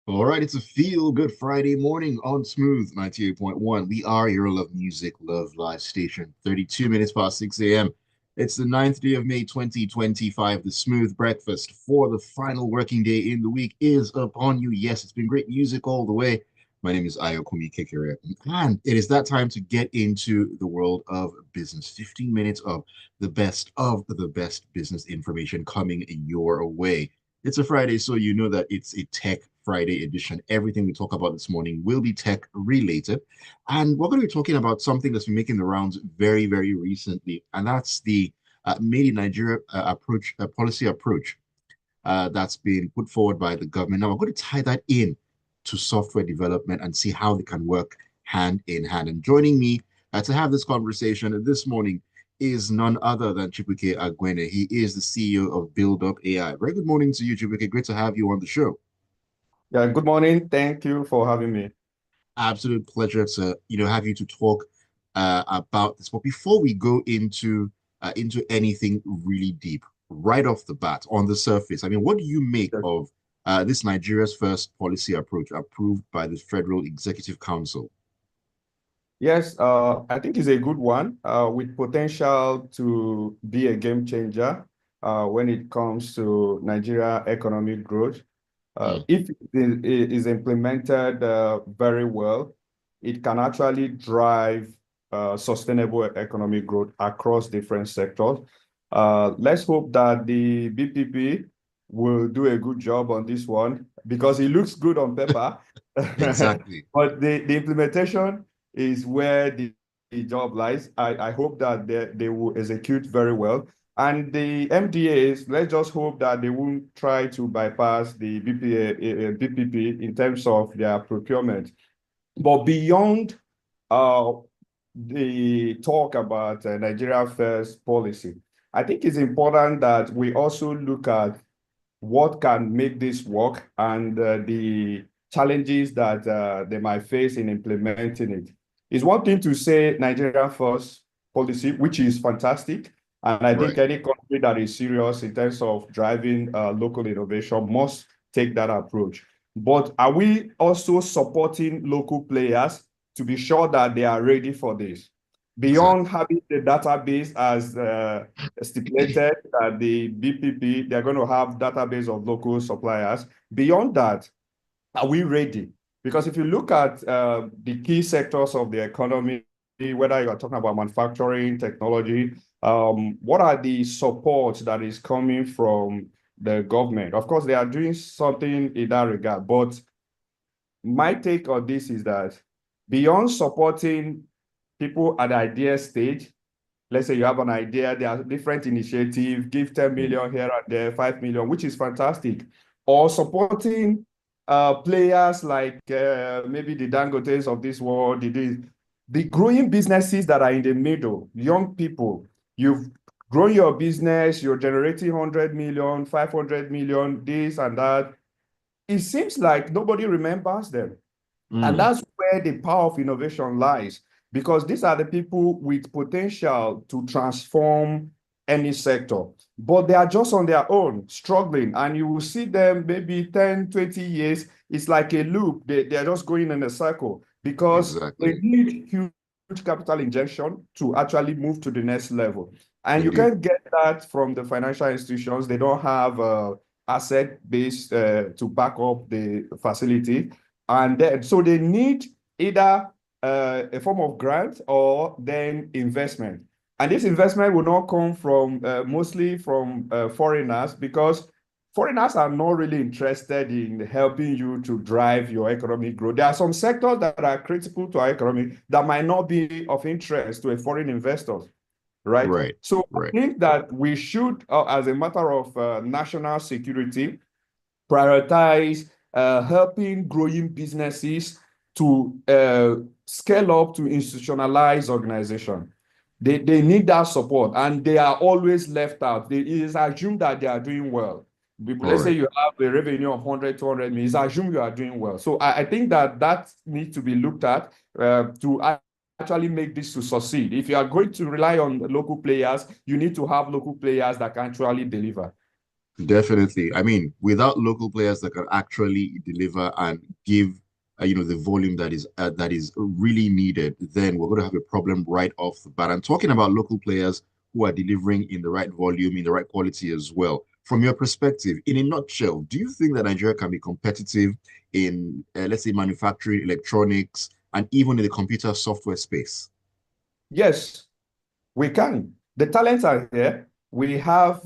All right, it's a feel good Friday morning on Smooth 98.1. We are your love music, love live station. 32 minutes past 6 a.m. It's the 9th day of May 2025. The Smooth breakfast for the final working day in the week is upon you. Yes, it's been great music all the way. My name is Ayokunmi, and it is that time to get into the world of business. 15 minutes of the best business information coming your way. It's a Friday, so you know that it's a Tech Friday edition. Everything we talk about this morning will be tech related. And we're going to be talking about something that's been making the rounds very, very recently, and that's the Made in Nigeria policy approach that's been put forward by the government. Now, we're going to tie that in to software development and see how they can work hand in hand. And joining me to have this conversation this morning is none other than Chibuike Aguene. He is the CEO of BildUp AI. Very good morning to you, Chibuike. Great to have you on the show. Yeah, good morning. Thank you for having me. Absolute pleasure to have you to talk about this. But before we go into anything really deep, right off the bat, on the surface, I mean, what do you make Yes, of this Nigeria's first policy approach approved by the Federal Executive Council? I think it's a good one with potential to be a game changer when it comes to Nigeria economic growth. Mm, If it is implemented very well, it can actually drive sustainable economic growth across different sectors. Let's hope that the BPP will do a good job on this one because it looks good on paper. exactly. But the implementation is where the job lies. I hope that they will execute very well. And the MDAs, let's just hope that they won't try to bypass the BPP in terms of their procurement. But beyond uh, the talk about Nigeria First policy, I think it's important that we also look at what can make this work and the challenges that they might face in implementing it. It's one thing to say Nigeria First policy, which is fantastic. And I think Right. any country that is serious in terms of driving local innovation must take that approach. But are we also supporting local players to be sure that they are ready for this? Beyond Exactly. having the database as stipulated that the BPP, they're going to have database of local suppliers. Beyond that, are we ready? Because if you look at the key sectors of the economy, whether you're talking about manufacturing, technology, what are the supports that is coming from the government? Of course, they are doing something in that regard, but my take on this is that beyond supporting people at the idea stage, let's say you have an idea, there are different initiatives, give 10 Mm, million here and there, 5 million, which is fantastic. Or supporting players like maybe the Dangotes of this world, the growing businesses that are in the middle, young people. You've grown your business, you're generating 100 million, 500 million, this and that. It seems like nobody remembers them. And mm, that's where the power of innovation lies, because these are the people with potential to transform any sector, but they are just on their own, struggling. And you will see them maybe 10, 20 years. It's like a loop. They're just going in a circle because they exactly. need huge capital injection to actually move to the next level. And They you do. can't get that from the financial institutions. They don't have asset base to back up the facility. And then, so they need either a form of grant or then investment. And this investment will not come from mostly from foreigners, because foreigners are not really interested in helping you to drive your economic growth. There are some sectors that are critical to our economy that might not be of interest to a foreign investor, right? Right. So I Right. think that we should, as a matter of national security, prioritize helping growing businesses to scale up to institutionalize organization. They need that support, and they are always left out. It is assumed that they are doing well. All Let's say right. you have a revenue of 100, 200 million, it's assumed you are doing well. So I think that that needs to be looked at to actually make this to succeed. If you are going to rely on local players, you need to have local players that can actually deliver. Definitely. I mean, without local players that can actually deliver and give, the volume that is really needed, then we're going to have a problem right off the bat. And talking about local players who are delivering in the right volume, in the right quality as well. From your perspective, in a nutshell, do you think that Nigeria can be competitive in, let's say, manufacturing, electronics, and even in the computer software space? Yes, we can. The talents are here. We have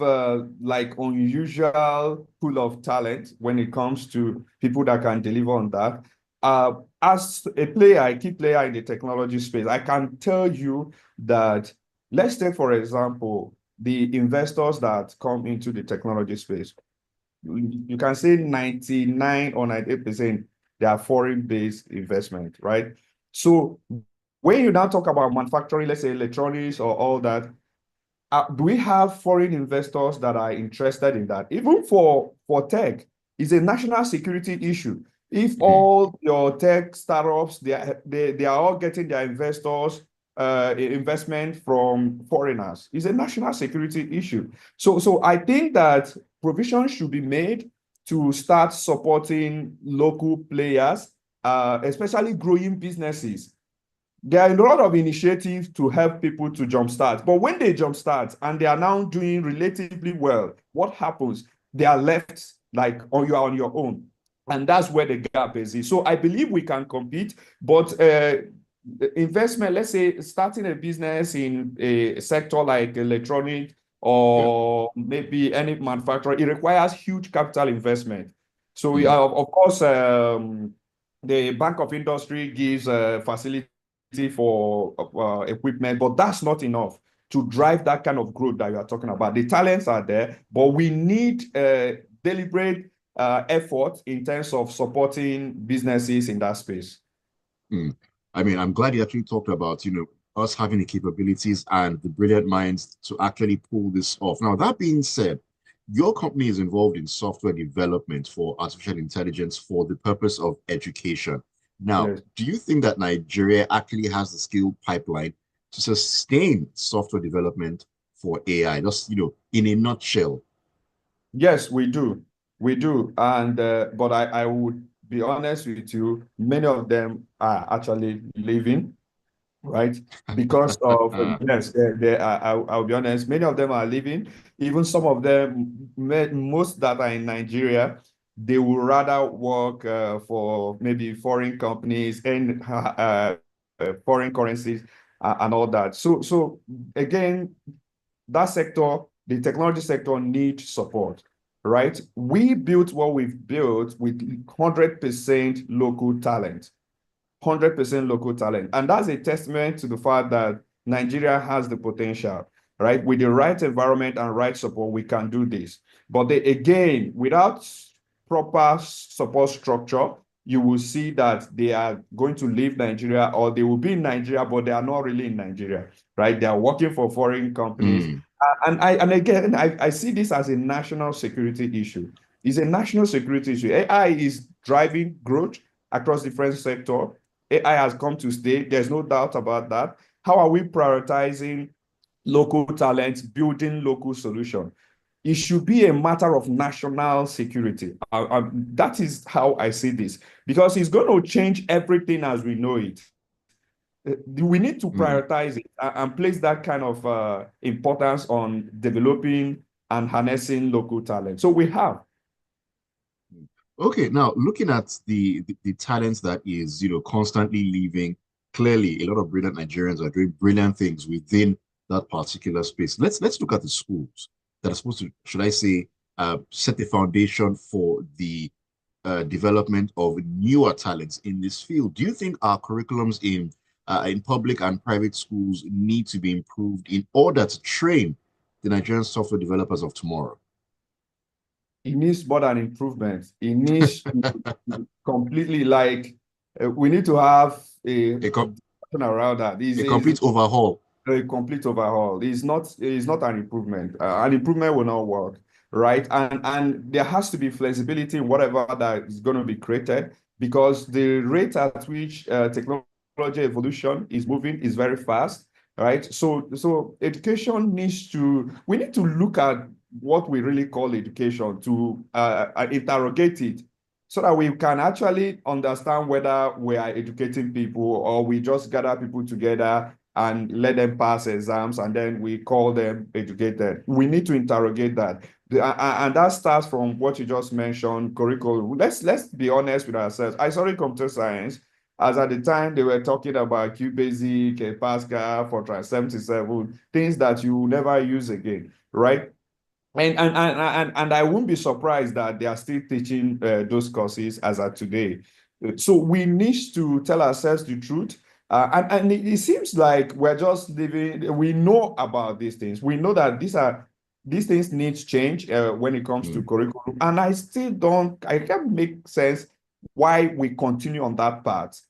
like unusual pool of talent when it comes to people that can deliver on that. As a player, a key player in the technology space, I can tell you that, let's take, for example, the investors that come into the technology space. You can say 99 or 98%, they are foreign-based investment, right? So when you now talk about manufacturing, let's say electronics or all that, do we have foreign investors that are interested in that? Even for tech, it's a national security issue. If Mm, all your tech startups, they are all getting their investment from foreigners, it's a national security issue. So I think that provision should be made to start supporting local players, especially growing businesses. There are a lot of initiatives to help people to jumpstart. But when they jumpstart and they are now doing relatively well, what happens? They are left like you are on your own. And that's where the gap is. So I believe we can compete, but investment, let's say starting a business in a sector like electronic yeah. or maybe any manufacturer, it requires huge capital investment. So Mm, of course, the Bank of Industry gives facility for equipment, but that's not enough to drive that kind of growth that you are talking about. The talents are there, but we need deliberate effort in terms of supporting businesses in that space. mm. I mean, I'm glad you actually talked about, us having the capabilities and the brilliant minds to actually pull this off. Now, that being said, your company is involved in software development for artificial intelligence for the purpose of education. Now, Yes. do you think that Nigeria actually has the skill pipeline to sustain software development for AI? Just, in a nutshell. Yes, we do. We do. And but I would be honest with you, many of them are actually leaving, right? Because of, yes, I'll be honest, many of them are leaving. Even some of them, most that are in Nigeria, they will rather work for maybe foreign companies and foreign currencies and all that. So again, that sector, the technology sector, needs support, right? We built what we've built with 100% local talent. 100% local talent. And that's a testament to the fact that Nigeria has the potential, right? With the right environment and right support, we can do this. But again, without proper support structure, you will see that they are going to leave Nigeria, or they will be in Nigeria, but they are not really in Nigeria, right? They are working for foreign companies. Mm, And again, I see this as a national security issue. It's a national security issue. AI is driving growth across different sectors. AI has come to stay. There's no doubt about that. How are we prioritizing local talents, building local solutions? It should be a matter of national security. That is how I see this, because it's going to change everything as we know it. We need to mm. prioritize it and place that kind of importance on developing and harnessing local talent. So we have. Okay, now looking at the talents that is, constantly leaving, clearly a lot of brilliant Nigerians are doing brilliant things within that particular space. Let's look at the schools that are supposed to, should I say, set the foundation for the development of newer talents in this field. Do you think our curriculums in public and private schools need to be improved in order to train the Nigerian software developers of tomorrow? It needs more than improvement. It needs completely, like, we need to have A, a com discussion around that. a Is complete overhaul. a complete overhaul. It's not an improvement. An improvement will not work, right? And there has to be flexibility in whatever that is going to be created, because the rate at which technology evolution is moving is very fast, right? So education needs to. We need to look at what we really call education, to interrogate it so that we can actually understand whether we are educating people or we just gather people together and let them pass exams and then we call them educated. We need to interrogate that. And that starts from what you just mentioned, curriculum. Let's be honest with ourselves. I studied computer science, as at the time they were talking about QBasic, Pascal, Fortran 77, things that you will never use again, right? And I won't be surprised that they are still teaching those courses as of today. So we need to tell ourselves the truth. And it seems like we're just living, we know about these things. We know that these things need change when it comes to curriculum. And I can't make sense why we continue on that path.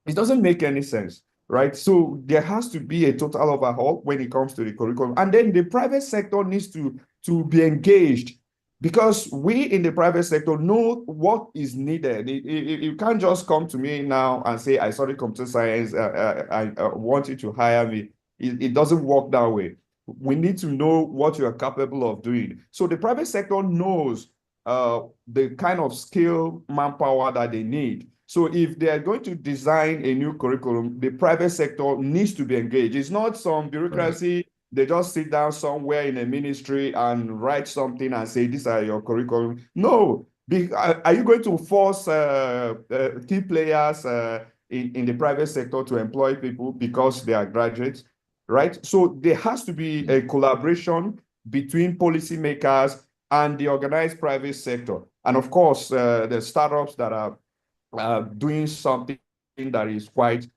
It doesn't make any sense, right? So there has to be a total overhaul when it comes to the curriculum. And then the private sector needs to be engaged, because we in the private sector know what is needed. You can't just come to me now and say, I studied computer science, I want you to hire me. It doesn't work that way. We need to know what you are capable of doing. So the private sector knows the kind of skill manpower that they need. So if they are going to design a new curriculum, the private sector needs to be engaged. It's not some bureaucracy. They just sit down somewhere in a ministry and write something and say, these are your curriculum. No. Are you going to force key players in the private sector to employ people because they are graduates, right? So there has to be a collaboration between policymakers and the organized private sector. And of course, the startups that are doing something that is quite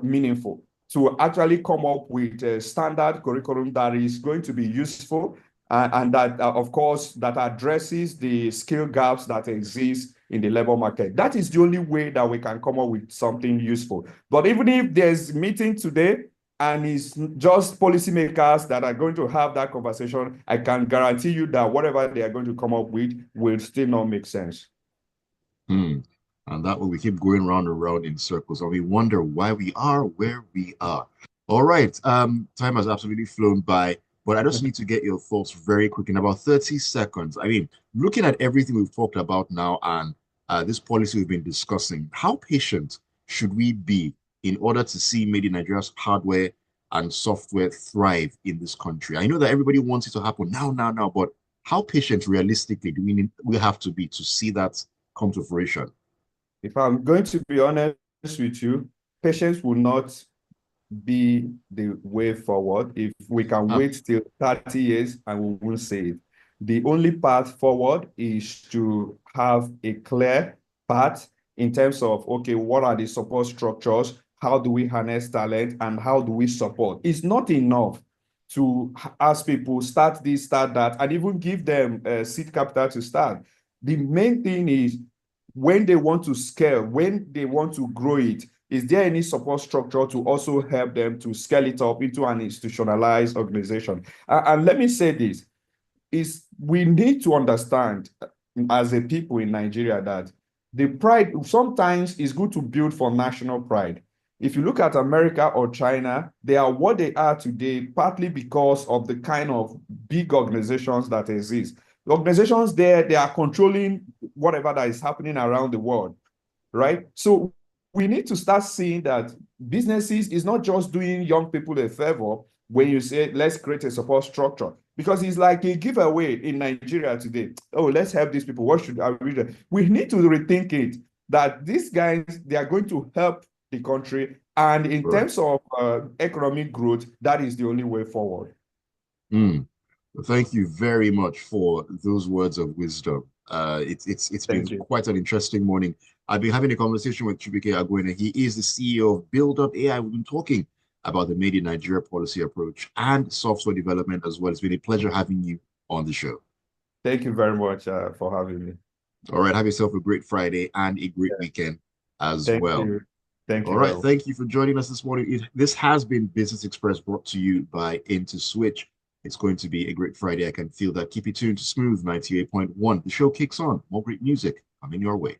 meaningful, to actually come up with a standard curriculum that is going to be useful and that, of course, that addresses the skill gaps that exist in the labor market. That is the only way that we can come up with something useful. But even if there's meeting today and it's just policymakers that are going to have that conversation, I can guarantee you that whatever they are going to come up with will still not make sense. And that way we keep going round and round in circles, and we wonder why we are where we are. All right. Time has absolutely flown by, but I just need to get your thoughts very quick in about 30 seconds. I mean, looking at everything we've talked about now and this policy we've been discussing, how patient should we be in order to see made in Nigeria's hardware and software thrive in this country? I know that everybody wants it to happen now, but how patient realistically do we have to be to see that come to fruition? If I'm going to be honest with you, patience will not be the way forward if we can wait till 30 years and we will see it. The only path forward is to have a clear path in terms of, okay, what are the support structures? How do we harness talent and how do we support? It's not enough to ask people start this, start that, and even give them seed capital to start. The main thing is when they want to scale, when they want to grow it, is there any support structure to also help them to scale it up into an institutionalized organization? And let me say this, is we need to understand as a people in Nigeria that the pride sometimes is good to build for national pride. If you look at America or China, they are what they are today, partly because of the kind of big organizations that exist. The organizations there, they are controlling whatever that is happening around the world, right? So we need to start seeing that businesses is not just doing young people a favor when you say, let's create a support structure, because it's like a giveaway in Nigeria today. Oh, let's help these people. What should I read? We need to rethink it, that these guys, they are going to help the country. And in terms of economic growth, that is the only way forward. Thank you very much for those words of wisdom. It's been quite an interesting morning. I've been having a conversation with Chibuike Aguene. He is the CEO of BildUp AI. We've been talking about the Made in Nigeria policy approach and software development as well. It's been a pleasure having you on the show. Thank you very much for having me. All right. Have yourself a great Friday and a great weekend as well. Thank you. Thank you. All right. Thank you for joining us this morning. This has been Business Express, brought to you by IntoSwitch. It's going to be a great Friday. I can feel that. Keep it tuned to Smooth 98.1. The show kicks on. More great music coming your way.